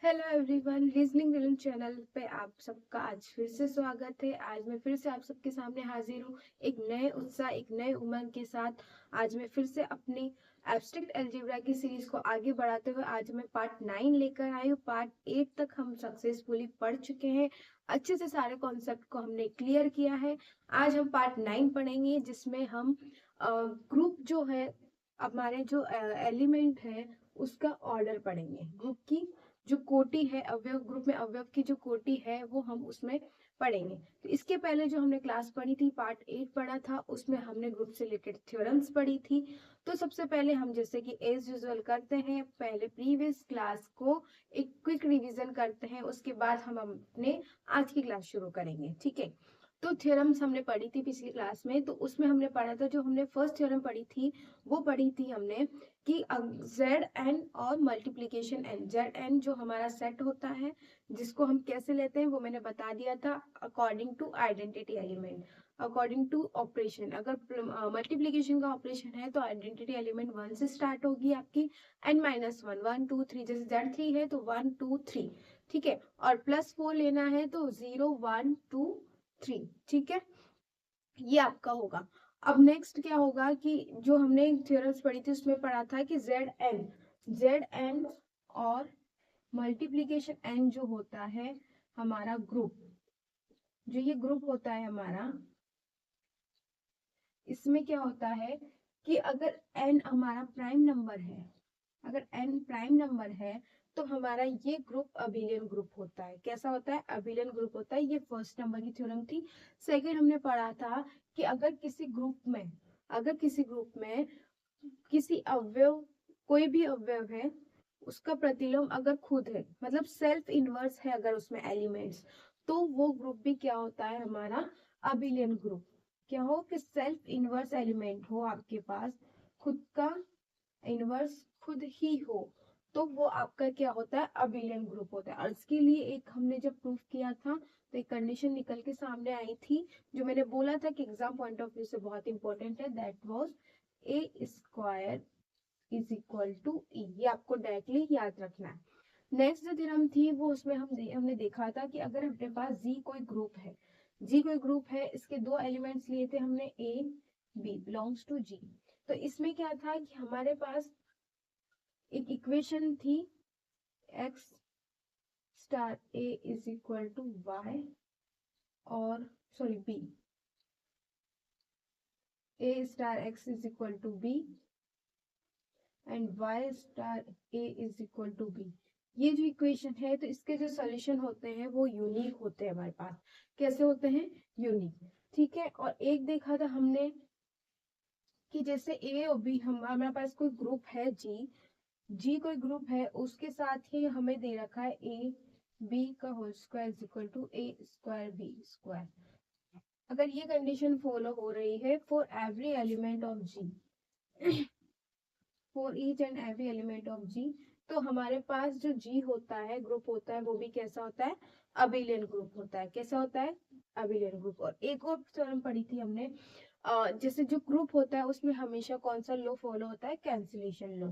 Hello everyone, reasoning drill channel पे आप सबका आज फिर से स्वागत है। आज मैं फिर से आप सबके सामने हाजिर हूँ एक नए उत्साह, एक नए उमंग के साथ। आज मैं फिर से अपनी एब्स्ट्रैक्ट अलजेब्रा की सीरीज को आगे बढ़ाते हुए आज मैं पार्ट 9 लेकर आई हूँ। पार्ट 8 तक हम सक्सेसफुली पढ़ चुके हैं, अच्छे से सारे कॉन्सेप्ट को हमने क्लियर किया है। आज हम पार्ट 9 पढ़ेंगे जिसमें हम ग्रुप जो है, हमारे जो एलिमेंट है उसका ऑर्डर पढ़ेंगे। ग्रुप की जो कोटि है, अवयव ग्रुप में अवयव की जो कोटि है वो हम उसमें पढ़ेंगे। तो इसके पहले जो हमने क्लास पढ़ी थी, पार्ट 8 पढ़ा था, उसमें हमने ग्रुप से रिलेटेड थ्योरम्स पढ़ी थी। तो सबसे पहले हम जैसे कि एज यूजुअल करते हैं, पहले प्रीवियस क्लास को एक क्विक रिवीजन करते हैं, उसके बाद हम अपने आज की क्लास शुरू करेंगे। ठीक है, तो थ्योरम्स हमने पढ़ी थी पिछली क्लास में, तो उसमें हमने पढ़ा था, जो हमने फर्स्ट थ्योरम पढ़ी थी वो पढ़ी थी हमने कि जेड एन और मल्टीप्लीकेशन एन, जेड एन जो हमारा सेट होता है जिसको हम कैसे लेते हैं वो मैंने बता दिया था, according to identity element, according to operation. अगर मल्टीप्लीकेशन का ऑपरेशन है तो आइडेंटिटी एलिमेंट 1 से स्टार्ट होगी आपकी, एन माइनस वन, 1 2 3, जैसे जेड 3 है तो 1 2 3। ठीक है, और प्लस 4 लेना है तो 0 1 2 3। ठीक है, ये आपका होगा। अब नेक्स्ट क्या होगा कि जो हमने थ्योरम्स पढ़ी थी उसमें पढ़ा था कि जेड एन और मल्टीप्लीकेशन एन जो होता है हमारा ग्रुप, जो ये ग्रुप होता है हमारा, इसमें क्या होता है कि अगर एन हमारा प्राइम नंबर है, अगर एन प्राइम नंबर है तो हमारा ये ग्रुप अबिलियन ग्रुप होता है। कैसा होता है? अबिलियन ग्रुप होता है। ये फर्स्ट नंबर की थ्योरम थी। सेकंड हमने पढ़ा था कि अगर किसी ग्रुप में, अगर किसी ग्रुप में किसी अवयव, कोई भी अवयव है, उसका प्रतिलोम अगर खुद है, मतलब सेल्फ इनवर्स है अगर उसमें एलिमेंट्स, तो वो ग्रुप भी क्या होता है हमारा? Abelian group. क्या हो कि सेल्फ इनवर्स एलिमेंट हो आपके पास, खुद का इनवर्स खुद ही हो, तो वो आपका क्या होता है? अबिलियन ग्रुप होता है। और इसके लिए एक हमने जब प्रूफ किया था तो एक कंडीशन निकल के सामने आई थी, जो मैंने बोला था कि एग्जाम पॉइंट ऑफ व्यू से बहुत इंपॉर्टेंट है, that was a square is equal to e. ये आपको डायरेक्टली याद रखना है। नेक्स्ट जो थ्योरम थी वो उसमें हमने देखा था कि अगर अपने पास जी कोई ग्रुप है, जी कोई ग्रुप है, इसके दो एलिमेंट्स लिए थे हमने, ए बी बिलोंग्स टू जी। तो इसमें क्या था कि हमारे पास एक इक्वेशन थी, x star a is equal to y, और sorry b, a star x is equal to b and y star a is equal to b. ये जो इक्वेशन है, तो इसके जो सॉल्यूशन होते हैं वो यूनिक होते हैं हमारे पास। कैसे होते हैं? यूनिक। ठीक है, और एक देखा था हमने कि जैसे ए और बी, हमारे पास कोई ग्रुप है जी, जी कोई ग्रुप है, उसके साथ ही हमें दे रखा है ए बी का whole square is equal to a square b square. अगर ये कंडीशन फॉलो हो रही है for every element of G, for each and every element of G, तो हमारे पास जो जी होता है, ग्रुप होता है, वो भी कैसा होता है? अबिलियन ग्रुप होता है। कैसा होता है? Abelian group. और एक और थ्योरम पढ़ी थी हमने, जैसे जो ग्रुप होता है उसमें हमेशा कौन सा लॉ फॉलो होता है? Cancellation law.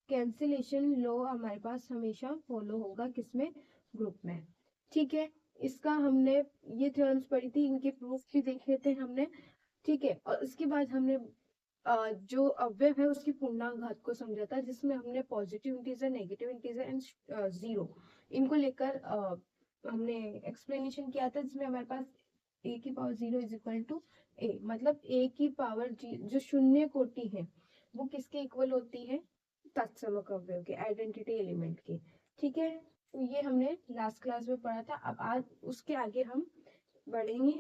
कैंसिलेशन लॉ हमारे पास हमेशा फॉलो होगा किसमें? ग्रुप में। ठीक है, इसका हमने ये थ्योरम्स पढ़ी थी, इनके प्रूफ भी देखे थे हमने। ठीक है, और उसके बाद हमने जो अवयव है उसकी पूर्णांक घात को समझा था, जिसमें हमने positive integer, negative integer and zero, इनको लेकर हमने एक्सप्लेनेशन किया था, जिसमें हमारे पास ए की पावर 0 इज इक्वल टू ए, मतलब ए की पावर जी जो शून्य कोटि है वो किसके इक्वल होती है? तत्समक अवयव के, आइडेंटिटी एलिमेंट के। ठीक है, तो ये हमने लास्ट क्लास में पढ़ा था। अब आज उसके आगे हम बढ़ेंगे।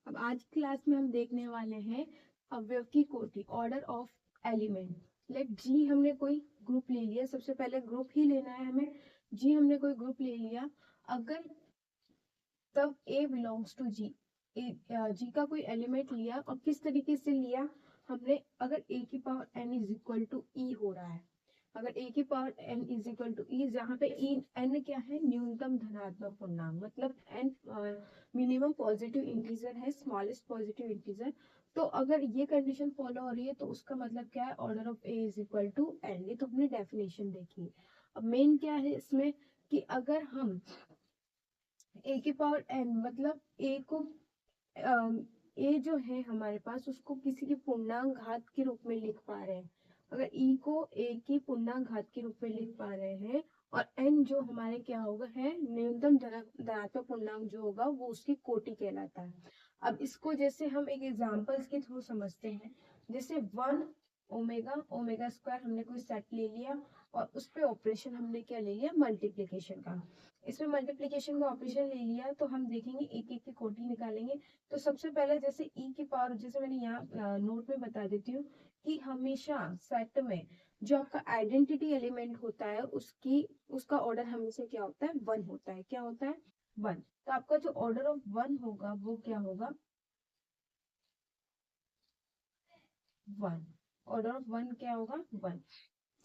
अब आज की क्लास में हम देखने वाले हैं अवयव की कोटि, ऑर्डर ऑफ एलिमेंट। लेट जी, हमने कोई ग्रुप ले लिया, सबसे पहले ग्रुप ही लेना है हमें। जी हमने कोई ग्रुप ले लिया, अगर तब ए बिलोंग्स टू जी, जी का कोई एलिमेंट लिया, और किस तरीके से लिया हमने? अगर ए की power N is equal to e हो रहा है, अगर ए की power N is equal to e, जहाँ पे ई एन क्या है? न्यूनतम धनात्मक पूर्णांक, मतलब एन मिनिमम पॉजिटिव इंटीजर है, स्मॉलेस्ट पॉजिटिव इंटीजर, तो अगर ये कंडीशन फॉलो हो रही है तो उसका मतलब क्या है, order of A is equal to N. ये तो हमने डेफिनेशन देखी। अब मेन क्या है इसमें कि अगर हम ए की पावर एन मतलब ए को ए जो है हमारे पास उसको किसी के पूर्णांक घात के रूप में लिख पा रहे हैं, अगर ई को ए की पूर्णांक घात के रूप में लिख पा रहे हैं, और एन जो हमारे क्या होगा है न्यूनतम धनात्मक पूर्णांक जो होगा वो उसकी कोटि कहलाता है। अब इसको जैसे हम एक एग्जांपल्स के थ्रू समझते हैं, जैसे 1 ओमेगा स्क्वायर हमने कोई सेट ले लिया और उस पे ऑपरेशन हमने क्या ले लिया, मल्टीप्लिकेशन का। इसमें मल्टीप्लिकेशन का ऑपरेशन ले लिया तो हम देखेंगे एक एक की कोटि निकालेंगे। तो सबसे पहले जैसे ई की पावर, जैसे मैंने यहाँ नोट में बता देती हूँ कि हमेशा सेट में जो आपका आइडेंटिटी एलिमेंट होता है उसका ऑर्डर हमेशा क्या होता है, 1 होता है। क्या होता है, 1। तो आपका जो ऑर्डर ऑफ 1 होगा वो क्या होगा, 1। ऑर्डर ऑफ 1 क्या होगा, 1।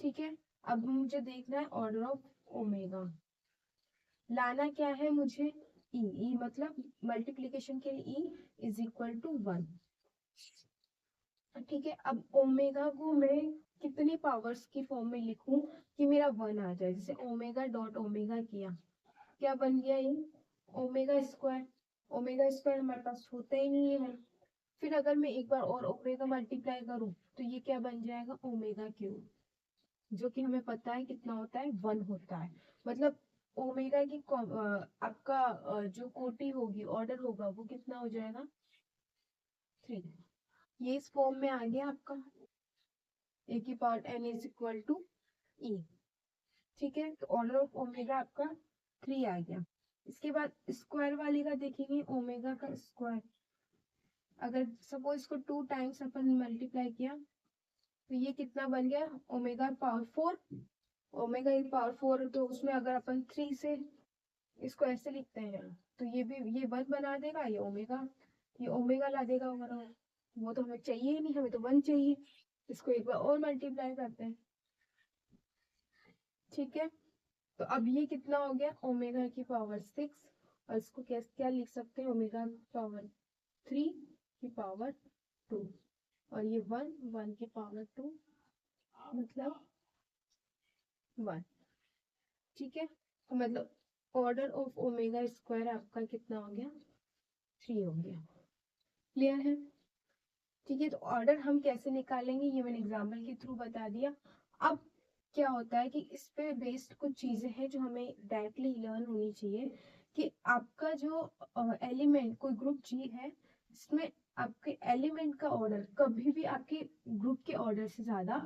ठीक है। अब मुझे देखना है ऑर्डर ऑफ ओमेगा, लाना क्या है मुझे, ई मतलब मल्टीप्लिकेशन के लिए ई इज इक्वल टू 1। ठीक है। अब ओमेगा को मैं कितनी पावर्स की फॉर्म में लिखूं कि मेरा 1 आ जाए, जैसे ओमेगा डॉट ओमेगा किया, क्या बन गया ये, ओमेगा स्क्वायर। ओमेगा स्क्वायर हमारे पास होता ही नहीं है। फिर अगर मैं एक बार और ओमेगा मल्टीप्लाई करूं तो ये क्या बन जाएगा, ओमेगा क्यूब, जो कि हमें पता है कितना होता है, 1 होता है। मतलब ओमेगा की आपका जो कोटि होगी, ऑर्डर होगा, वो कितना हो जाएगा, 3। ये इस फॉर्म में आ गया आपका ए की power N is equal to e. ठीक है। तो ऑर्डर ऑफ ओमेगा आपका 3 आ गया। इसके बाद स्क्वायर वाले का देखेंगे, ओमेगा का स्क्वायर, अगर सपोज इसको 2 टाइम्स अपन मल्टीप्लाई किया तो ये कितना बन गया, ओमेगा पावर 4। ओमेगा की पावर 4, तो उसमें अगर अपन 3 से इसको ऐसे लिखते हैं तो ये भी ये 1 बना देगा, ये ओमेगा ला देगा ओवरऑल। वो तो हमें चाहिए ही नहीं, हमें तो 1 चाहिए। इसको एक बार और मल्टीप्लाई करते हैं। ठीक है। तो अब ये कितना हो गया, ओमेगा की पावर 6, और इसको कैसे क्या लिख सकते हैं, ओमेगा पावर 3 की पावर 2, और ये 1 की पावर 2 मतलब 1। ठीक है। तो मतलब ऑर्डर ऑफ ओमेगा स्क्वायर आपका कितना हो गया, 3 हो गया। क्लियर है। ठीक है। तो ऑर्डर हम कैसे निकालेंगे ये मैंने एग्जाम्पल के थ्रू बता दिया। अब क्या होता है कि इस पे बेस्ड कुछ चीजें हैं जो हमें डायरेक्टली लर्न होनी चाहिए, कि आपका जो एलिमेंट कोई ग्रुप जी है, इसमें आपके एलिमेंट का ऑर्डर कभी भी आपके ग्रुप के ऑर्डर से ज्यादा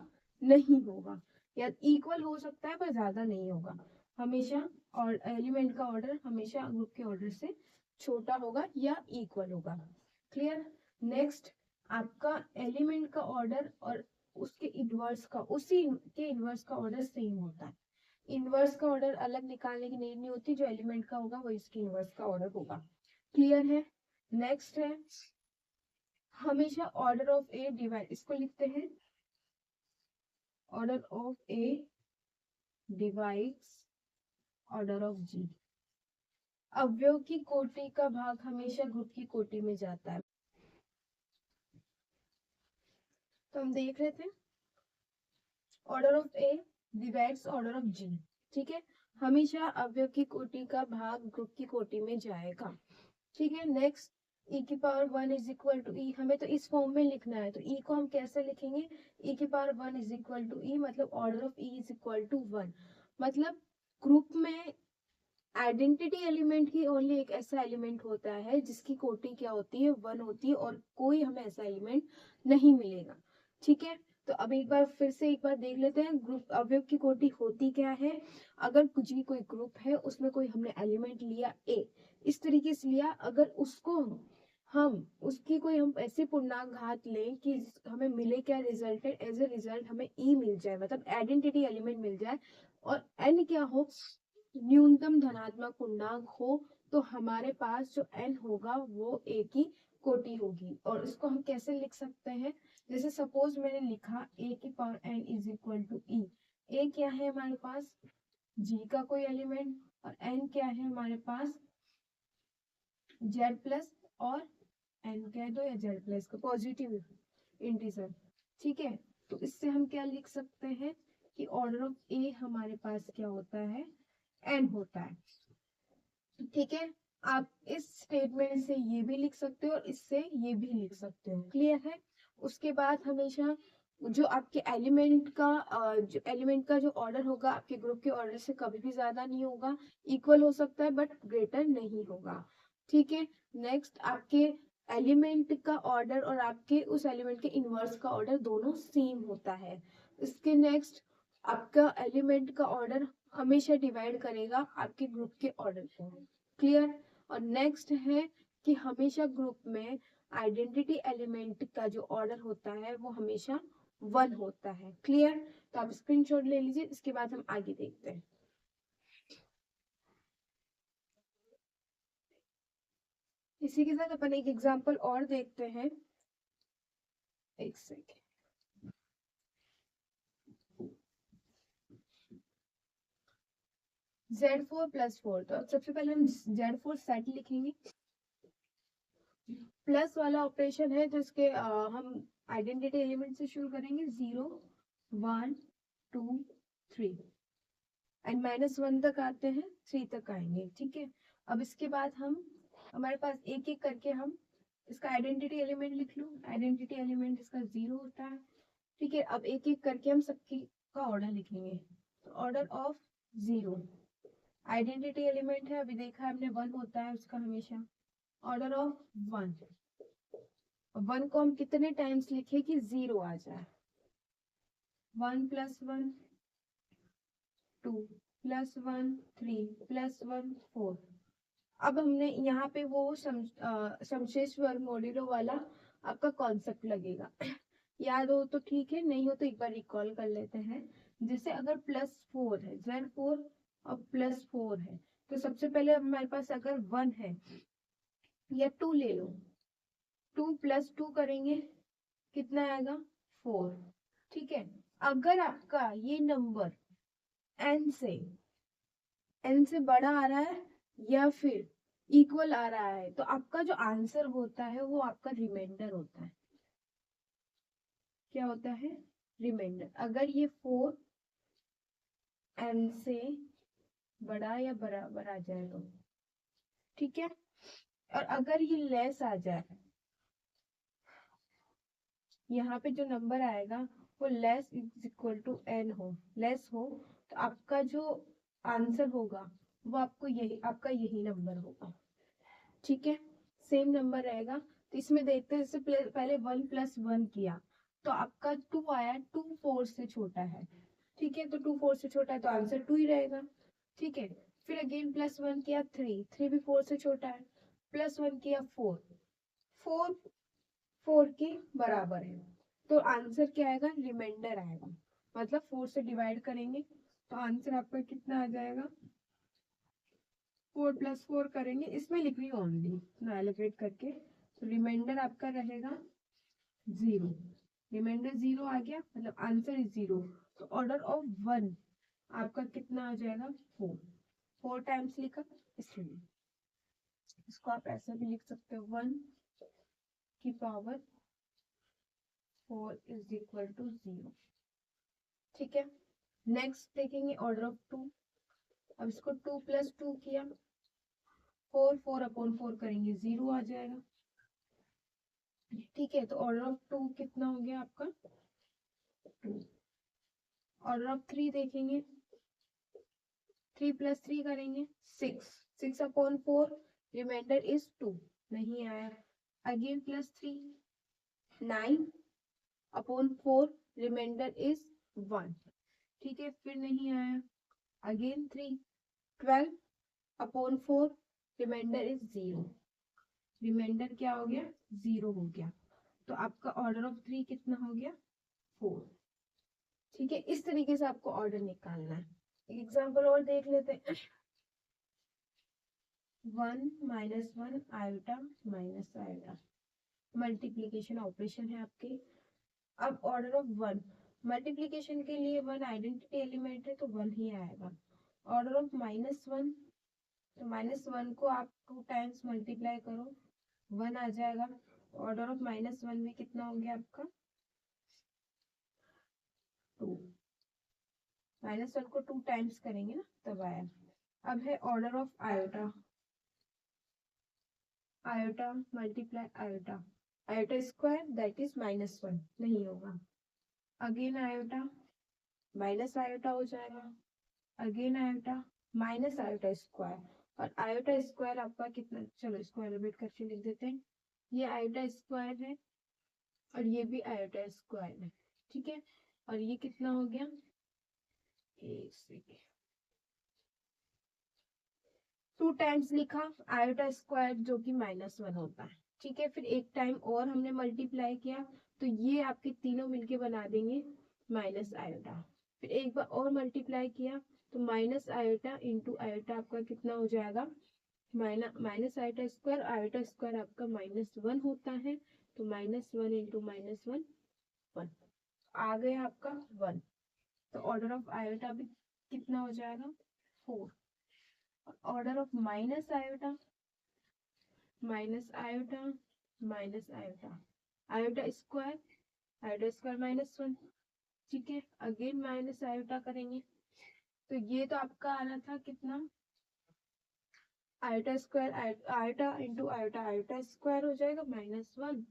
नहीं होगा, या इक्वल हो सकता है पर ज्यादा नहीं होगा हमेशा। और एलिमेंट का ऑर्डर हमेशा ग्रुप के ऑर्डर से छोटा होगा या इक्वल होगा। क्लियर। नेक्स्ट, आपका एलिमेंट का ऑर्डर और उसके इनवर्स का, उसी के इनवर्स का ऑर्डर सेम होता है। इनवर्स का ऑर्डर अलग निकालने की नीड नहीं होती, जो एलिमेंट का होगा वो इसके इनवर्स का ऑर्डर होगा। क्लियर है। नेक्स्ट है, हमेशा ऑर्डर ऑफ ए डिवाइड, इसको लिखते हैं order of a divides order of G. अवयव की कोटि का भाग हमेशा ग्रुप की कोटि में जाता है। तो हम देख रहे थे order of a divides order of G. ठीक है। हमेशा अवयव की कोटि का भाग ग्रुप की कोटि में जाएगा। ठीक है। नेक्स्ट, e की पावर 1 इज इक्वल टू ई, हमें तो इस फॉर्म में लिखना है, तो e को हम कैसे लिखेंगे, e की power 1 is equal to E, मतलब order of e is equal to 1। मतलब ग्रुप में आइडेंटिटी एलिमेंट ही ओनली एक ऐसा एलिमेंट होता है जिसकी कोटि क्या होती है, 1 होती है, और कोई हमें ऐसा एलिमेंट नहीं मिलेगा। ठीक है। तो अब एक बार फिर से एक बार देख लेते हैं ग्रुप अवयव की कोटि होती क्या है। अगर कुछ भी कोई ग्रुप है उसमें कोई हमने एलिमेंट लिया ए, इस तरीके से लिया, अगर उसको हम उसकी कोई हम ऐसे पूर्णांक घात लें कि हमें मिले क्या रिजल्ट है, एज ए रिजल्ट हमें ई मिल जाए, मतलब आइडेंटिटी एलिमेंट मिल जाए, और एन क्या हो, न्यूनतम धनात्मक पूर्णांक हो, तो हमारे पास जो n होगा वो a की कोटि होगी। और इसको हम कैसे लिख सकते हैं, जैसे सपोज मैंने लिखा a की power n is equal to E. a क्या है हमारे पास, g का कोई एलिमेंट, और n क्या है हमारे पास, z प्लस और n कह दो या z प्लस का पॉजिटिव इंटीजर। ठीक है, तो इससे हम क्या लिख सकते हैं कि ऑर्डर ऑफ ए हमारे पास क्या होता है, n होता है। ठीक है, आप इस स्टेटमेंट से ये भी लिख सकते हो और इससे ये भी लिख सकते हो। क्लियर है? उसके बाद हमेशा जो आपके एलिमेंट का जो ऑर्डर होगा आपके ग्रुप के ऑर्डर से कभी भी ज्यादा नहीं होगा, इक्वल हो सकता है बट ग्रेटर नहीं होगा। ठीक है, नेक्स्ट आपके एलिमेंट का ऑर्डर और आपके उस एलिमेंट के इनवर्स का ऑर्डर दोनों सेम होता है। इसके नेक्स्ट आपका एलिमेंट का ऑर्डर हमेशा डिवाइड करेगा आपके ग्रुप के ऑर्डर को। क्लियर? और नेक्स्ट है कि हमेशा ग्रुप में आइडेंटिटी एलिमेंट का जो ऑर्डर होता है वो हमेशा 1 होता है। क्लियर? तो आप स्क्रीनशॉट ले लीजिए, इसके बाद हम आगे देखते हैं। इसी के साथ अपन एक एग्जांपल और देखते हैं। एक सेकेंड। Z4 + 4, तो अब सबसे पहले हम Z4 सेट लिखेंगे। प्लस वाला ऑपरेशन है जिसके हम आइडेंटिटी एलिमेंट से शुरू करेंगे, 0 1 2 3 एंड -1 तक आते हैं, 3 तक आएंगे। ठीक है, अब इसके बाद हमारे पास एक एक करके हम इसका आइडेंटिटी एलिमेंट लिख लो। आइडेंटिटी एलिमेंट इसका 0 होता है। ठीक है, अब एक एक करके हम सबकी का ऑर्डर लिखेंगे। तो ऑर्डर ऑफ 0, आइडेंटिटी एलिमेंट है, अभी देखा है हमने 1 होता है उसका हमेशा। ऑर्डर ऑफ 1, 1 को हम कितने टाइम्स लिखे कि 0 आ जाए। 1 + 1 2 + 1 3 + 1 4। अब हमने यहाँ पे वो समशेष वर्ग मॉड्यूलो वाला आपका कॉन्सेप्ट लगेगा। याद हो तो ठीक है, नहीं हो तो एक बार रिकॉल कर लेते हैं। जैसे अगर +4 है, Z4 और +4 है, तो सबसे पहले हमारे पास अगर 1 है या 2 ले लो, 2 + 2 करेंगे कितना आएगा, 4। ठीक है, अगर आपका ये नंबर n से बड़ा आ रहा है या फिर इक्वल आ रहा है, तो आपका जो आंसर होता है वो आपका रिमाइंडर होता है। क्या होता है? रिमाइंडर। अगर ये 4 n से बड़ा या बराबर आ जाए तो ठीक है, और अगर ये लेस आ जाए, यहाँ पे जो नंबर आएगा वो less is equal to n हो, लेस हो, तो आपका जो आंसर होगा वो आपका यही नंबर होगा। ठीक है, सेम नंबर रहेगा। तो इसमें देखते हैं, इससे पहले 1 + 1 किया तो आपका 2 आया, 2 4 से छोटा है। ठीक है, तो 2 4 से छोटा है तो आंसर 2 ही रहेगा। ठीक है, फिर अगेन +1 किया, 3 भी 4 से छोटा है, +1 किया, 4 4 के बराबर है, तो आंसर क्या आएगा, रिमाइंडर आएगा। मतलब 4 से डिवाइड करेंगे तो आंसर आपका कितना आ जाएगा, 4 + 4 करेंगे, इसमें लिख रही हूँ ओनली ना एलिब्रेट करके, तो रिमाइंडर आपका रहेगा 0। रिमाइंडर 0 आ गया, मतलब आंसर इज 0। तो ऑर्डर ऑफ 1 आपका कितना आ जाएगा, 4 टाइम्स लिखा, इसलिए इसको आप ऐसे भी लिख सकते हो, 1 की पावर 4 इज इक्वल टू 0। ठीक है, नेक्स्ट देखेंगे ऑर्डर ऑफ 2। अब इसको 2 + 2 किया, 4/4 करेंगे, 0 आ जाएगा। ठीक है, तो ऑर्डर ऑफ 2 कितना हो गया आपका, 2। ऑर्डर ऑफ 3 देखेंगे, 3 + 3 करेंगे, 6/4, रिमाइंडर इज 2, नहीं आया। Again +3, 9/4, reminder is 1। ठीक है, फिर नहीं आया। Again 3, 12/4, reminder is 0। रिमाइंडर क्या हो गया, 0 हो गया। तो आपका ऑर्डर ऑफ 3 कितना हो गया, 4। ठीक है, इस तरीके से आपको ऑर्डर निकालना है। एक एग्जांपल और देख लेते हैं। 1 - 1 iota minus iota, multiplication operation है आपके। अब ऑर्डर ऑफ 1, मल्टीप्लीकेशन के लिए 1 आइडेंटिटी एलिमेंट है तो 1 ही आएगा। ऑर्डर ऑफ -1, तो -1 को आप 2 टाइम्स मल्टीप्लाई करो, 1 आ जाएगा। ऑर्डर ऑफ -1 में कितना हो गया आपका 2। -1 को 2 टाइम्स करेंगे ना तब आया। अब है order of iota, iota multiply iota, iota square that is -1 नहीं होगा। अगेन आयोटा माइनस आयोटा हो जाएगा, again iota minus iota square, और आयोटा स्क्वायर आपका कितना, चलो इसको एलिमिनेट करके लिख देते हैं। ये आयोटा स्क्वायर है और ये भी आयोटा स्क्वायर है, ठीक है। और ये कितना हो गया, एक सेकेंड, 2 टाइम्स लिखा आयोटा स्क्वायर जो कि -1 होता है, ठीक है। फिर एक टाइम और हमने मल्टीप्लाई किया तो ये आपके तीनों मिलके बना देंगे माइनस आयोटा। फिर एक बार और मल्टीप्लाई किया तो माइनस आयोटा इंटू आयोटा आपका कितना हो जाएगा, माइनस आयोटा स्क्वायर आपका -1 होता है, तो -1 इंटू -1 1 आ गया आपका 1। तो ऑर्डर ऑफ आयोटा भी कितना हो जाएगा 4। Order of iota iota iota, iota square -1, ठीक है। अगेन माइनस आयोटा करेंगे तो ये तो आपका आना था कितना, iota square iota into iota, iota square हो जाएगा -1,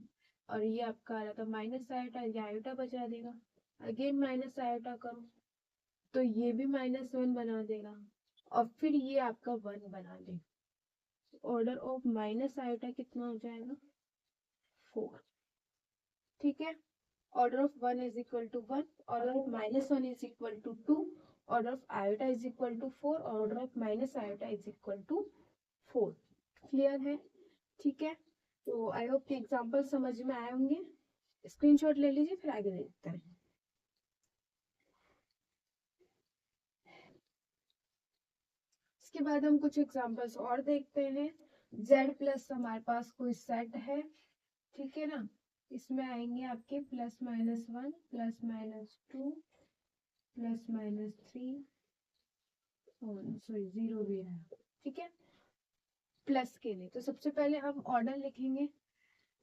और ये आपका आ रहा था माइनस आयोटा, ये आयोटा बचा देगा। अगेन माइनस आयोटा करो तो ये भी -1 बना देगा, और फिर ये आपका 1 बना देगा। ऑर्डर ऑफ माइनस आयोटा कितना हो जाएगा 4, ठीक है। Order of 1 is equal to 1, order of -1 is equal to 2, order of iota is equal to 4, order of minus iota is equal to 4। Clear है, ठीक है। तो आई होप कि एग्जांपल समझ में आए होंगे। स्क्रीनशॉट ले लीजिए, फिर आगे देखते हैं। इसके बाद हम कुछ एग्जांपल्स और देखते हैं। z प्लस हमारे पास कोई सेट है, ठीक है ना। इसमें आएंगे आपके +-1 +-2 +-3, सॉरी 0 भी है, ठीक है। प्लस के लिए तो सबसे पहले हम ऑर्डर लिखेंगे,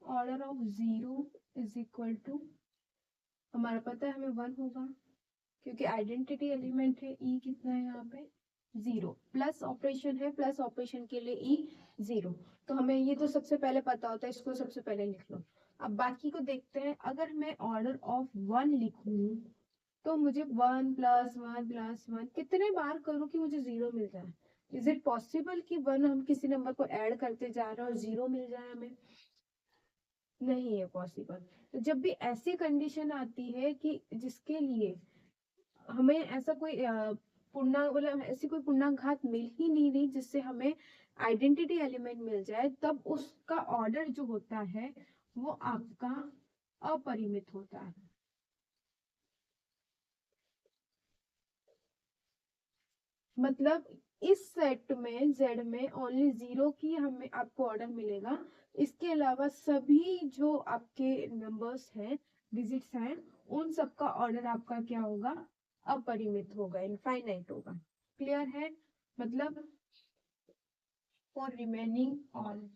order of 0 is equal to, हमारा पता है हमें 1 होगा क्योंकि आइडेंटिटी एलिमेंट है। ई कितना है यहाँ पे 0, प्लस ऑपरेशन है, प्लस ऑपरेशन के लिए ई 0, तो हमें ये तो सबसे पहले पता होता है, इसको सबसे पहले लिख लो। अब बाकी को देखते हैं। अगर मैं ऑर्डर ऑफ 1 लिखूं तो मुझे 1 + 1 + 1 कितने बार करूं कि मुझे 0 मिल जाए। इज इट पॉसिबल कि 1 हम किसी नंबर को ऐड करते जा रहे हैं और 0 मिल जाए हमें, नहीं है पॉसिबल। तो जब भी ऐसी कंडीशन आती है कि जिसके लिए हमें ऐसा कोई पूर्णांक, मतलब ऐसी कोई पूर्णांक मिल ही नहीं रही जिससे हमें आइडेंटिटी एलिमेंट मिल जाए, तब उसका ऑर्डर जो होता है वो आपका अपरिमित होता है। मतलब इस सेट में z में ओनली 0 की हमें आपको ऑर्डर मिलेगा, इसके अलावा सभी जो आपके नंबर्स हैं, डिजिट्स हैं, उन सबका ऑर्डर आपका क्या होगा, अपरिमित होगा, इनफाइनाइट होगा। क्लियर है, मतलब फॉर रिमेनिंग ऑल,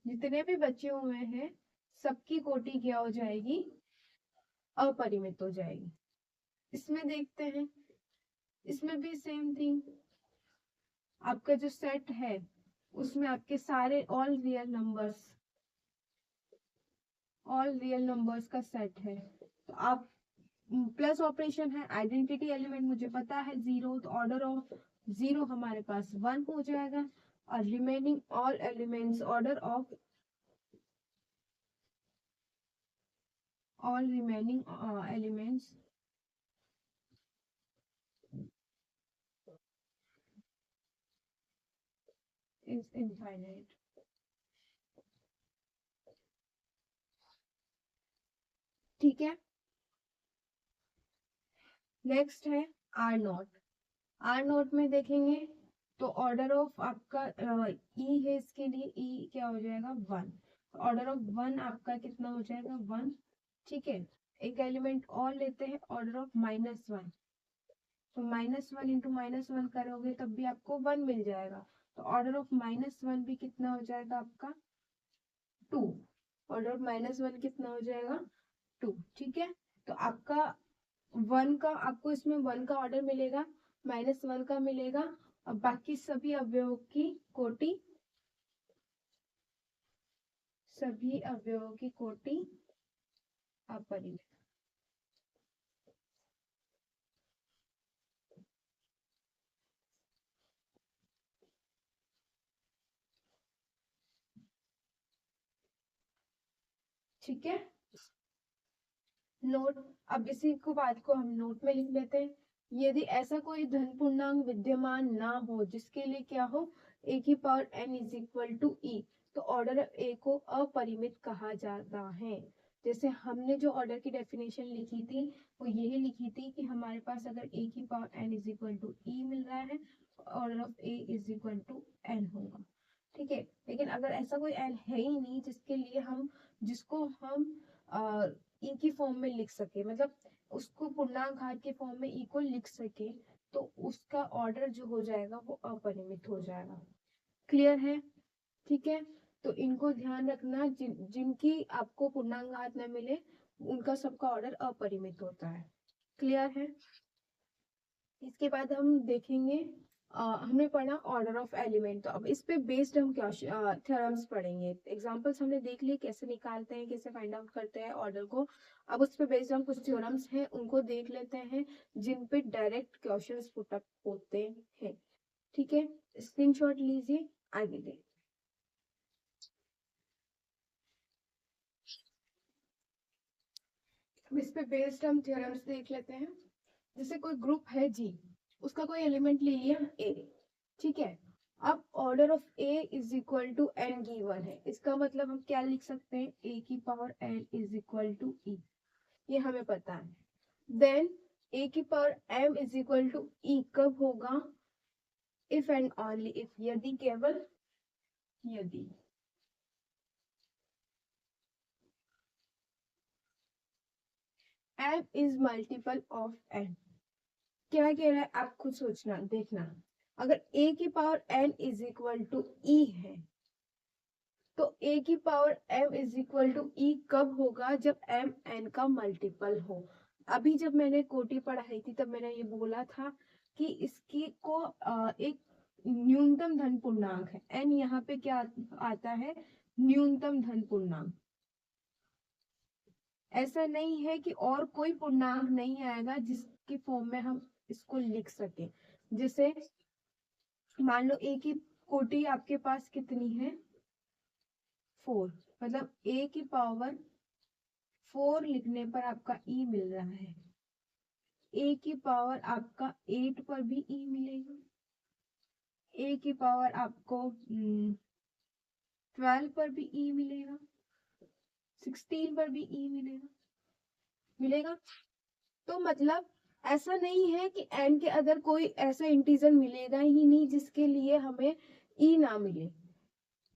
जितने भी बचे हुए हैं सबकी कोटि क्या हो जाएगी, अपरिमित हो जाएगी। इसमें देखते हैं, इसमें भी सेम थिंग, आपका जो सेट है उसमें आपके सारे ऑल रियल नंबर्स का सेट है। तो आप प्लस ऑपरेशन है, आइडेंटिटी एलिमेंट मुझे पता है 0, तो ऑर्डर ऑफ 0 हमारे पास 1 हो जाएगा, और remaining all elements, order of all remaining elements is infinite. ठीक है, नेक्स्ट है R0 में देखेंगे तो ऑर्डर ऑफ आपका ई है, इसके लिए ई क्या हो जाएगा 1, ऑर्डर ऑफ 1 आपका कितना हो जाएगा 1, ठीक है। एक एलिमेंट और लेते हैं, ऑर्डर ऑफ -1, तो -1 इंटू -1 करोगे तब भी आपको 1 मिल जाएगा, तो ऑर्डर ऑफ -1 भी कितना हो जाएगा आपका टू, ऑर्डर ऑफ -1 कितना हो जाएगा 2। ठीक है, तो आपका 1 का, आपको इसमें 1 का ऑर्डर मिलेगा, -1 का मिलेगा, और बाकी सभी अवयवों की कोटि, सभी अवयवों की कोटि अपरिमित। ठीक है, नोट। अब इसी को बात को हम नोट में लिख लेते हैं। यदि ऐसा कोई धन पूर्णांक विद्यमान ना हो जिसके लिए क्या हो, ए की power n is equal to e, तो ऑर्डर ए को अपरिमित कहा जाता है। जैसे हमने जो ऑर्डर की डेफिनेशन लिखी थी वो यही लिखी थी कि हमारे पास अगर ए की power n is equal to e मिल रहा है, order of A is equal to n होगा। ठीक है, लेकिन अगर ऐसा कोई n है ही नहीं जिसके लिए हम, जिसको हम ई की फॉर्म में लिख सके, मतलब उसको पूर्णांक घात के फॉर्म में ई को लिख सके, तो उसका ऑर्डर जो हो जाएगा वो अपरिमित हो जाएगा। क्लियर है? ठीक है, तो इनको ध्यान रखना, जिनकी आपको पूर्णांक घात न मिले उनका सबका ऑर्डर अपरिमित होता है। क्लियर है? इसके बाद हम देखेंगे, हमने पढ़ा ऑर्डर ऑफ एलिमेंट, तो अब इस पे बेस्ड हम क्या थ्योरम्स पढ़ेंगे। एग्जांपल्स हमने देख लिए कैसे निकालते हैं, कैसे फाइंड आउट करते हैं ऑर्डर को। अब उस पे बेस्ड हम कुछ थ्योरम्स हैं उनको देख लेते हैं, जिन पे डायरेक्ट क्वेश्चंस पुट अप होते हैं। ठीक है, स्क्रीनशॉट लीजिए, आगे दें। अब इस पे बेस्ड हम थ्योरम्स देख लेते हैं। जैसे कोई ग्रुप है जी, उसका कोई एलिमेंट ले लिया ए। ठीक है, अब order of A is equal to N given है, इसका मतलब हम क्या लिख सकते हैं, ए की power N is equal to e, ये हमें पता है। देन ए की power m is equal to e कब होगा, इफ एंड ओनली इफ, यदि केवल यदि m is multiple of n. क्या कह रहा है आप खुद सोचना देखना, अगर ए की power N is equal to ई है, तो ए की power m is equal to e कब होगा, जब एम एन का मल्टीपल हो। अभी जब मैंने कोटि पढ़ाई थी तब मैंने ये बोला था कि इसकी को एक न्यूनतम धन पूर्णांक है, एन यहाँ पे क्या आता है, न्यूनतम धन पूर्णांक। ऐसा नहीं है कि और कोई पूर्णांक नहीं आएगा जिसकी फॉर्म में हम इसको लिख सके। जैसे मान लो ए की कोटि आपके पास कितनी है 4, मतलब ए की पावर 4 लिखने पर आपका ई मिल रहा है। ए की पावर आपका 8 पर भी ई मिलेगा, ए की पावर आपको 12 पर भी ई मिलेगा, 16 पर भी ई मिलेगा, मिलेगा। तो मतलब ऐसा नहीं है कि एन के अदर कोई ऐसा इंटीजर मिलेगा ही नहीं जिसके लिए हमें ई ना मिले।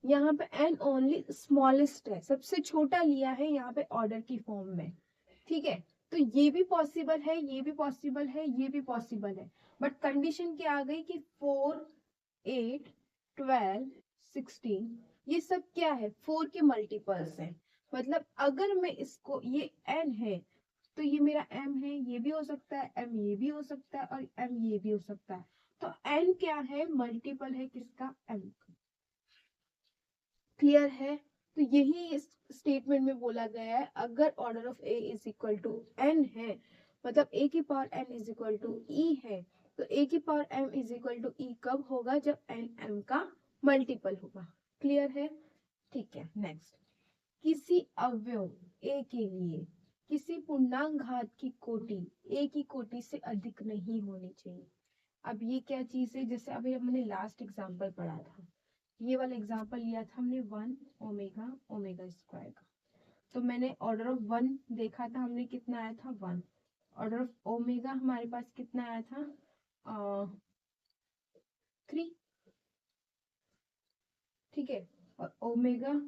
यहाँ पे एन ओनली स्मॉलेस्ट है, सबसे छोटा लिया है यहाँ पे ऑर्डर की फॉर्म में। ठीक है, तो ये भी पॉसिबल है, ये भी पॉसिबल है, ये भी पॉसिबल है, बट कंडीशन क्या आ गई कि 4, 8, 12, 16 ये सब क्या है, 4 के मल्टीपल्स है। मतलब अगर मैं इसको, ये n है तो ये मेरा m है, ये भी हो सकता है m, ये भी हो सकता है, और m ये भी हो सकता है। तो n क्या है, मल्टीपल है किसका, m का। क्लियर है? तो यही इस स्टेटमेंट में बोला गया है, अगर order of A is equal to N है, मतलब ए की power N is equal to ई है, तो ए की power m is equal to e कब होगा, जब एन एम का मल्टीपल होगा। क्लियर है? ठीक है, नेक्स्ट। किसी अवयव ए के लिए किसी पूर्णांक घात की कोटि ए की कोटि से अधिक नहीं होनी चाहिए। अब ये क्या चीज है, जैसे अभी हमने लास्ट एग्जांपल पढ़ा था, ये वाला एग्जांपल लिया था हमने 1 ओमेगा ओमेगा स्क्वायर का। तो मैंने ऑर्डर ऑफ 1 देखा था, हमने कितना आया था 1। ऑर्डर ऑफ ओमेगा हमारे पास कितना आया था 3। ठीक है, और ओमेगा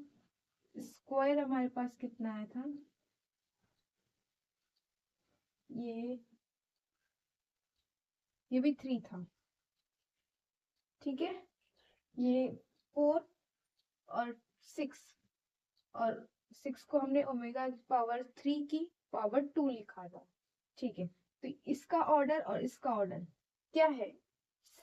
स्क्वायर हमारे पास कितना आया था, ये ये भी 3 था। ठीक है, ये 4 और 6, और 6 को हमने ओमेगा पावर 3 की पावर 2 लिखा था। ठीक है, तो इसका ऑर्डर और इसका ऑर्डर क्या है,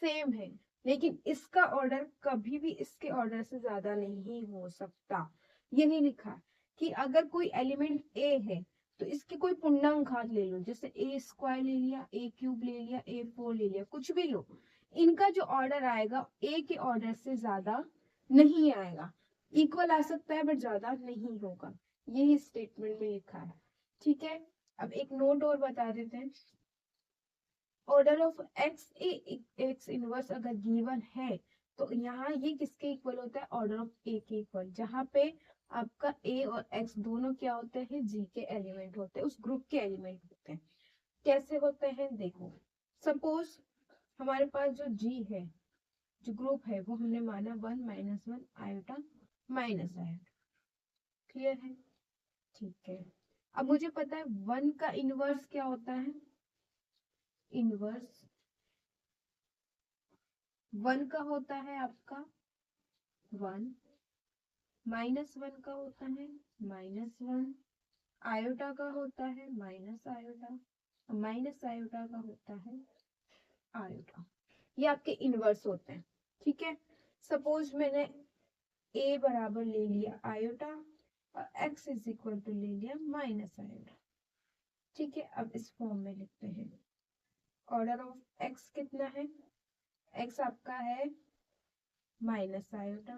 सेम है, लेकिन इसका ऑर्डर कभी भी इसके ऑर्डर से ज्यादा नहीं हो सकता। यही लिखा है कि अगर कोई एलिमेंट ए है तो इसके कोई पूर्णांक घात ले लो, जैसे ए स्क्वायर ले लिया, ए क्यूब ले लिया, ए 4 ले लिया, कुछ भी लो, इनका जो ऑर्डर आएगा ए के ऑर्डर से ज्यादा नहीं आएगा। इक्वल आ सकता है बट ज्यादा नहीं होगा, यही स्टेटमेंट में लिखा है। ठीक है, अब एक नोट और बता देते हैं। Order of x x inverse अगर गिवन है तो यहाँ ये किसके इक्वल होता है, ऑर्डर ऑफ ए के इक्वल, जहाँ पे आपका ए और एक्स दोनों क्या होते हैं, जी के एलिमेंट होते हैं, उस ग्रुप के एलिमेंट होते हैं। कैसे होते हैं देखो, सपोज हमारे पास जो जी है, जो ग्रुप है, वो हमने माना 1 - 1 आयोटा माइनस आयोटा। क्लियर है? ठीक है, अब मुझे पता है 1 का इनवर्स क्या होता है, इनवर्स 1 का होता है आपका 1, -1 का होता है -1, आयोटा का होता है माइनस आयोटा, माइनस आयोटा का होता है आयोटा। ये आपके इनवर्स होते हैं। ठीक है, सपोज मैंने a बराबर ले लिया आयोटा और x इज इक्वल टू ले लिया माइनस आयोटा। ठीक है, अब इस फॉर्म में लिखते हैं। ऑर्डर ऑफ x कितना है, x आपका है माइनस आयोटा,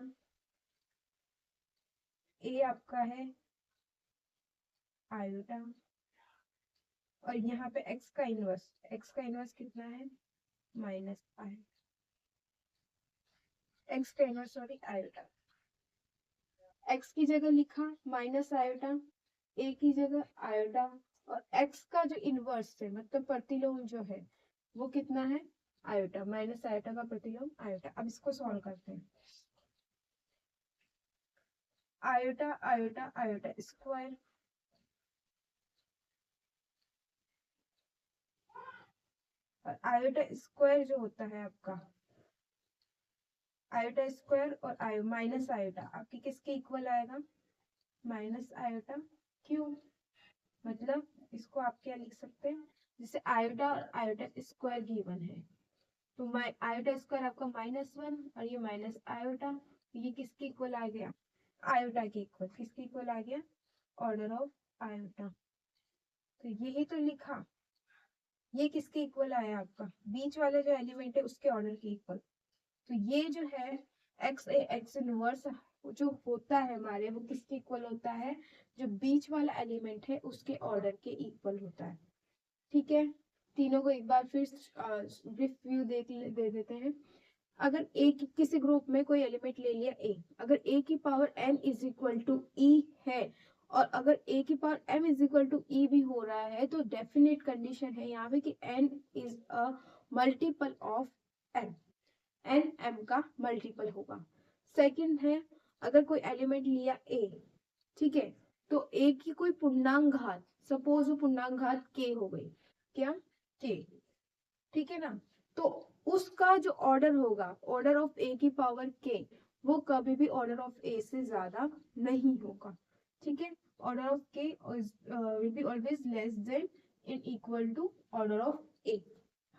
a आपका है आयोटा, और यहाँ पे x का इनवर्स कितना है, माइनस आयोटा, x का इनवर्स सॉरी आयोटा। x की जगह लिखा माइनस आयोटा, a की जगह आयोटा, और x का जो इनवर्स है मतलब प्रतिलोम जो है वो कितना है, आयोटा, माइनस आयोटा का प्रतिलोम आयोटा। अब इसको सॉल्व करते हैं। आयोटा आयोटा आयोटा स्क्वायर, और आयोटा स्क्वायर जो होता है आपका, आयोटा स्क्वायर और आयो माइनस आयोटा आपकी किसके इक्वल आएगा, माइनस आयोटा क्यूब। मतलब इसको आप क्या लिख सकते हैं, जैसे आयोटा और आयोटा स्क्वायर गिवन है तो आयोटा स्क्वायर आपका -1 और ये माइनस आयोटा, तो ये किसके इक्वल आ गया, आयोटा के इक्वल। किसके इक्वल आ गया, ऑर्डर ऑफ आयोटा। तो यही तो लिखा, ये किसके इक्वल आया आपका, बीच वाले जो एलिमेंट है उसके ऑर्डर के इक्वल। तो ये जो है एक्स इनवर्स जो होता है हमारे, वो किसके इक्वल होता है, जो बीच वाला एलिमेंट है उसके ऑर्डर के इक्वल होता है। ठीक है, तीनों को एक बार फिर ब्रीफ व्यू दे देते हैं। अगर ए की किसी ग्रुप में कोई एलिमेंट ले लिया ए, अगर ए की power n is equal to ई है, और अगर ए की power m is equal to e भी हो रहा है, तो डेफिनेट कंडीशन है यहाँ पे कि n is a multiple of m, n m का मल्टीपल होगा। सेकंड है, अगर कोई एलिमेंट लिया a, ठीक है, तो a की कोई पूर्णांक घात, सपोज वो पूर्णांक घात k हो गई, क्या k, ठीक है ना, तो उसका जो ऑर्डर होगा, ऑर्डर ऑफ ए की पावर के, वो कभी भी ऑर्डर ऑफ ए से ज्यादा नहीं होगा। ठीक है, order of k will be always less than in equal to order of a,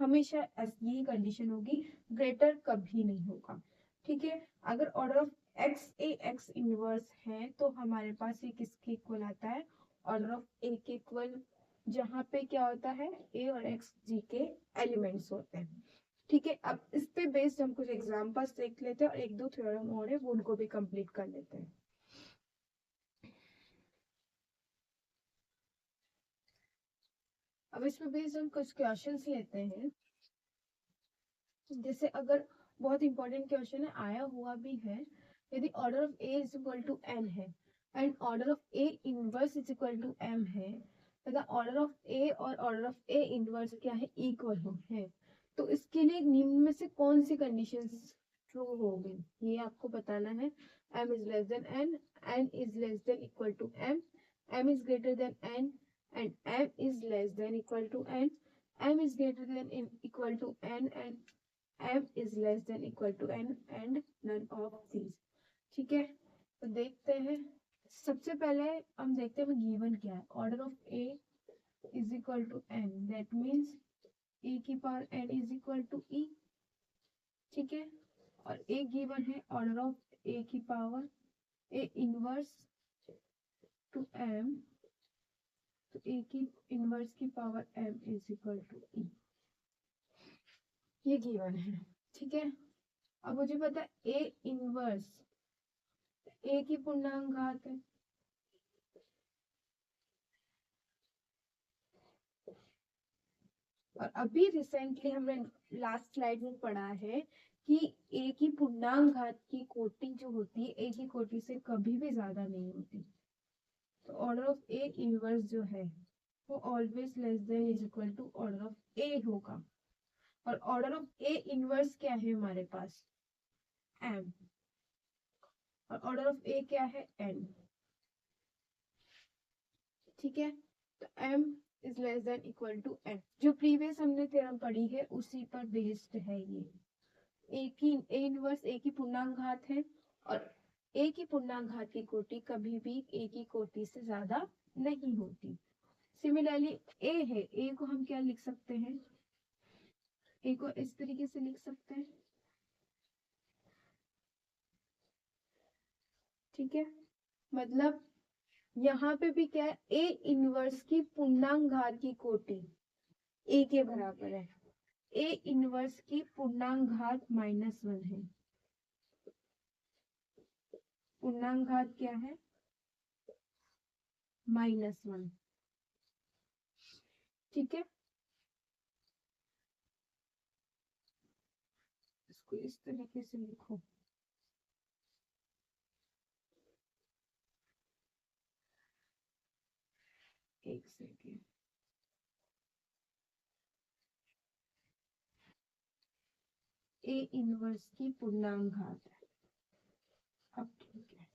हमेशा यही कंडीशन होगी, ग्रेटर कभी नहीं होगा। ठीक है, अगर order of X A X inverse है तो हमारे पास ये किसके इक्वल आता है, ऑर्डर ऑफ ए के इक्वल, जहाँ पे क्या होता है, ए और एक्स जी के एलिमेंट्स होते हैं। ठीक है, अब इस पे बेस्ड हम कुछ एग्जांपल्स देख लेते हैं और एक दो थ्योरम और है वो उनको भी कंप्लीट कर लेते हैं। अब इसमें बेस्ड हम कुछ क्वेश्चंस लेते हैं। जैसे अगर बहुत इंपॉर्टेंट क्वेश्चन है, आया हुआ भी है, यदि order of A is equal to n है and order of A inverse is equal to m है, तथा ऑर्डर ऑफ ए और ऑर्डर ऑफ ए इनवर्स क्या है, इक्वल हो है, तो इसके लिए निम्न में से कौन सी कंडीशंस ट्रू होगी, ये आपको बताना है। m is less than n, n is less than equal to m, m is greater than n, and m is less than equal to n, m is greater than in equal to n, and m is less than equal to n, and none of these। ठीक है, तो देखते हैं सबसे पहले हम देखते हैं गिवन क्या है। Order of A is equal to n, that means ए की power N is equal to e. ठीक है, और ए गिवन है ऑर्डर ऑफ ए की power a inverse to m, तो ए की इनवर्स की power m is equal to e, ये गिवन है। ठीक है, अब मुझे पता है ए इनवर्स, ए की पूर्णांक घात है, और अभी रिसेंटली हमने लास्ट स्लाइड में पढ़ा है कि ए की पूर्णांक घात की कोटि जो होती है ए की कोटि से कभी भी ज्यादा नहीं होती। तो ऑर्डर ऑफ ए इनवर्स जो है वो always less than is equal to order of A होगा। और ऑर्डर ऑफ ए इनवर्स क्या है हमारे पास, एम, और ऑर्डर ऑफ ए क्या है, एन। ठीक है, तो M is less than equal to N, जो प्रीवियस हमने थ्योरम पढ़ी है उसी पर बेस्ड है ये। ए की ए इनवर्स ए की पूर्णांक घात है, और ए की पूर्णांक घात की कोटि कभी भी ए की कोटि से ज्यादा नहीं होती। सिमिलरली ए है, ए को हम क्या लिख सकते हैं, ए को इस तरीके से लिख सकते हैं। ठीक है, मतलब यहाँ पे भी क्या है, ए इनवर्स की पूर्णांक घात की कोटि ए के बराबर है, ए इनवर्स की पूर्णांक घात -1 है। पूर्णांक घात क्या है, -1। ठीक है, इसको इस तरीके से लिखो, एक सेकेंड, ए इनवर्स की पूर्णांक घात है। अब ठीक है,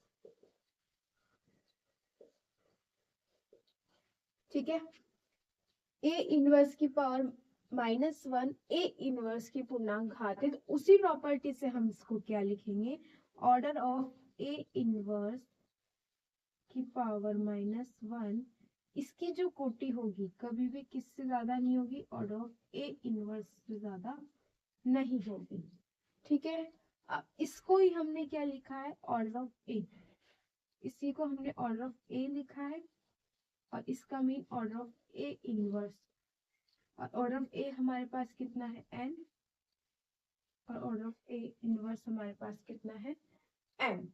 ठीक है, ए इनवर्स की पावर -1 ए इनवर्स की पूर्णांक घात है, तो उसी प्रॉपर्टी से हम इसको क्या लिखेंगे, ऑर्डर ऑफ ए इनवर्स की पावर -1, इसकी जो कोटि होगी कभी भी किससे ज्यादा नहीं होगी, ऑर्डर ऑफ ए इनवर्स से ज्यादा नहीं होगी। ठीक है, अब इसको ही हमने क्या लिखा है, ऑर्डर ऑफ ए, इसी को हमने ऑर्डर ऑफ ए लिखा है, और इसका mean order of A inverse, और ऑर्डर ऑफ ए हमारे पास कितना है, एन, और ऑर्डर ऑफ ए इनवर्स हमारे पास कितना है, एम।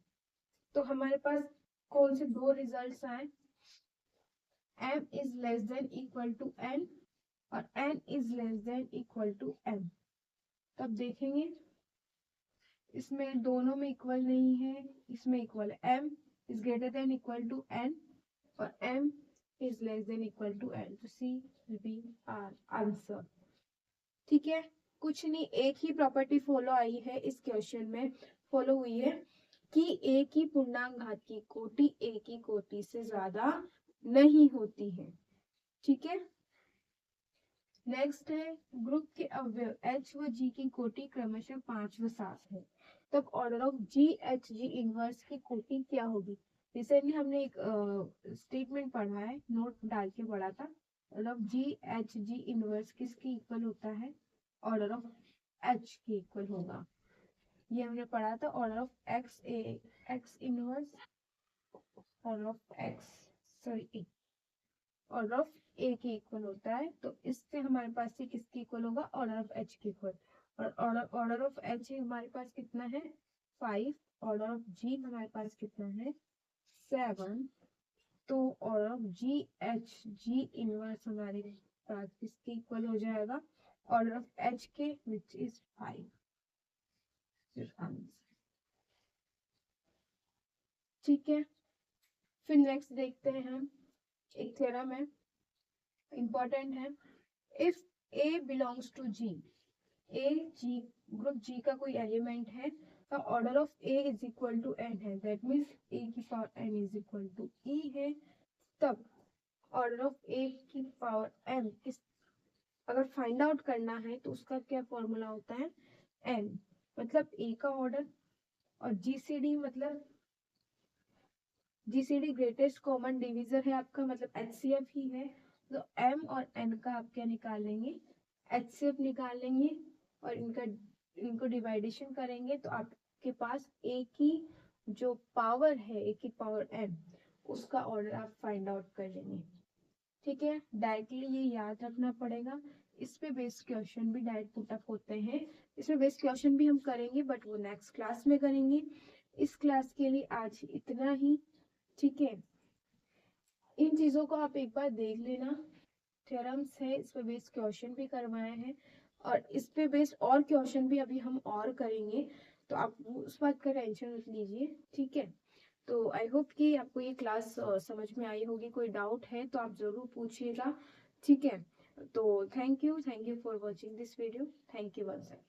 तो हमारे पास कौन से दो रिजल्ट्स आए, M is less than equal to N, और N is less than equal to M. तब देखेंगे इसमें दोनों में इक्वल नहीं है, इसमें इक्वल है, M is greater than equal to N, और M is less than equal to N, तो C will be our answer. ठीक है, कुछ नहीं, एक ही प्रॉपर्टी फॉलो आई है इस क्वेश्चन में, फॉलो हुई है कि ए की पूर्णांक घात की कोटि ए की कोटि से ज्यादा नहीं होती है। ठीक है, नेक्स्ट है ग्रुप के अवयव एच व जी की कोटि क्रमशः 5 व 7 है, तब order of G H G inverse की कोटि क्या होगी। रिसेंटली हमने एक स्टेटमेंट पढ़ा है, नोट डाल के पढ़ा था, order of G H G inverse किसकी इक्वल होता है, ऑर्डर ऑफ एच की इक्वल होगा। ये हमने पढ़ा था, order of X A X inverse, order of X sorry order of A के इक्वल होता है, तो इससे हमारे पास ये किसके इक्वल होगा, ऑर्डर ऑफ एच के इक्वल, और ऑर्डर ऑफ एच हमारे पास कितना है, 5, ऑर्डर ऑफ जी हमारे पास कितना है, 7, तो order of G H G inverse हमारे पास किसके इक्वल हो जाएगा, ऑर्डर ऑफ एच के विच इज 5। ठीक है, फिर नेक्स्ट देखते हैं हम, एक थ्योरम है, इंपॉर्टेंट है, if A belongs to G, A G group G का कोई एलिमेंट है, तो order of A is equal to N है, दैट मीन्स ए की power N is equal to ई है। तब ऑर्डर ऑफ ए की पावर एम किस, अगर फाइंड आउट करना है तो उसका क्या फॉर्मूला होता है, एन मतलब ए का ऑर्डर, और जीसीडी मतलब जीसीडी ग्रेटेस्ट कॉमन डिवीजर है आपका, मतलब एचसीएफ ही है। तो एम और एन का आप क्या निकाल लेंगे, एचसीएफ निकाल लेंगे, और इनको डिवाइडेशन करेंगे तो आपके पास ए की जो पावर है, ए की पावर एन, उसका ऑर्डर आप फाइंड आउट कर लेंगे। ठीक है, डायरेक्टली ये याद रखना पड़ेगा। इस पे बेस्ड क्वेश्चन भी डायरेक्ट पुटअप होते हैं, इसमें बेस्ड क्वेश्चन भी हम करेंगे बट वो नेक्स्ट क्लास में करेंगे। इस क्लास के लिए आज इतना ही। ठीक है, इन चीजों को आप एक बार देख लेना। थ्योरम्स है, इस पे बेस्ड क्वेश्चन भी करवाए हैं, और इस पे बेस्ड और क्वेश्चन भी अभी हम और करेंगे, तो आप उस बात का टेंशन मत लीजिए। ठीक है, तो आई होप कि आपको ये क्लास समझ में आई होगी। कोई डाउट है तो आप जरूर पूछिएगा। ठीक है, तो thank you for watching this video. Thank you once again.